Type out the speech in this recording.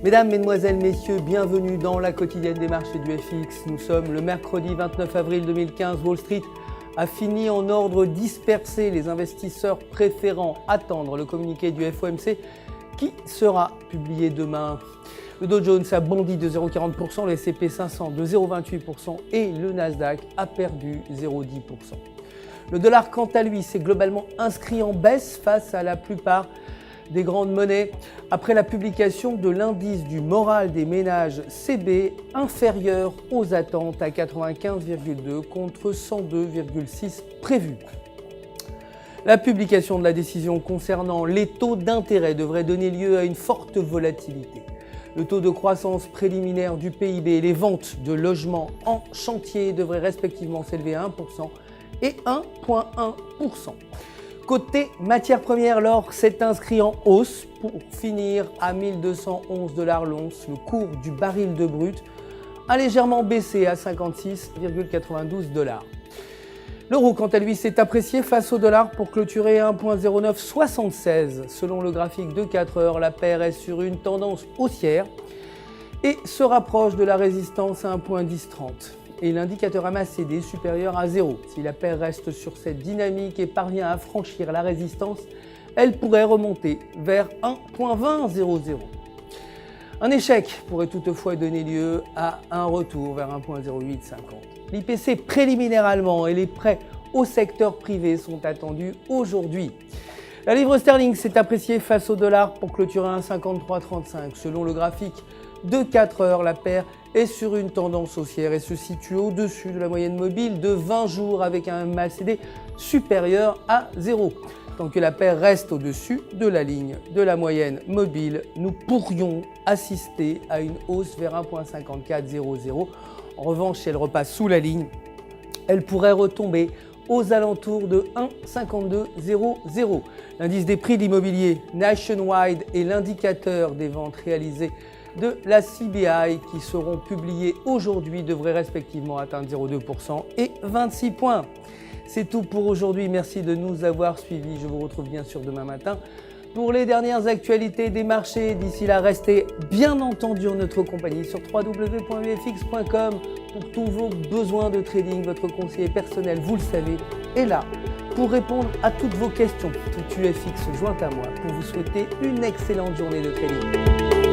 Mesdames, Mesdemoiselles, Messieurs, bienvenue dans la quotidienne des marchés du FX. Nous sommes le mercredi 29 avril 2015. Wall Street a fini en ordre dispersé, les investisseurs préférant attendre le communiqué du FOMC qui sera publié demain. Le Dow Jones a bondi de 0,40%, le S&P 500 de 0,28% et le Nasdaq a perdu 0,10%. Le dollar, quant à lui, s'est globalement inscrit en baisse face à la plupart des grandes monnaies après la publication de l'indice du moral des ménages CB inférieur aux attentes à 95,2 contre 102,6 prévus. La publication de la décision concernant les taux d'intérêt devrait donner lieu à une forte volatilité. Le taux de croissance préliminaire du PIB et les ventes de logements en chantier devraient respectivement s'élever à 1% et 1,1%. Côté matières premières, l'or s'est inscrit en hausse pour finir à 1211 $ l'once. Le cours du baril de brut a légèrement baissé à 56,92 $. L'euro, quant à lui, s'est apprécié face au dollar pour clôturer à 1,0976. Selon le graphique de 4 heures, la paire est sur une tendance haussière et se rapproche de la résistance à 1,1030. Et l'indicateur MACD supérieur à 0. Si la paire reste sur cette dynamique et parvient à franchir la résistance, elle pourrait remonter vers 1,2000. Un échec pourrait toutefois donner lieu à un retour vers 1,0850. L'IPC préliminaire allemand et les prêts au secteur privé sont attendus aujourd'hui. La livre sterling s'est appréciée face au dollar pour clôturer à 1,5335. Selon le graphique de 4 heures, la paire est sur une tendance haussière et se situe au-dessus de la moyenne mobile de 20 jours avec un MACD supérieur à 0. Tant que la paire reste au-dessus de la ligne de la moyenne mobile, nous pourrions assister à une hausse vers 1,5400. En revanche, si elle repasse sous la ligne, elle pourrait retomber aux alentours de 1,5200. L'indice des prix de l'immobilier nationwide et l'indicateur des ventes réalisées de la CBI qui seront publiés aujourd'hui devraient respectivement atteindre 0,2% et 26 points. C'est tout pour aujourd'hui. Merci de nous avoir suivis. Je vous retrouve bien sûr demain matin pour les dernières actualités des marchés. D'ici là, restez bien entendu en notre compagnie sur www.ufx.com pour tous vos besoins de trading. Votre conseiller personnel, vous le savez, est là pour répondre à toutes vos questions. Tout UFX joint à moi pour vous souhaiter une excellente journée de trading.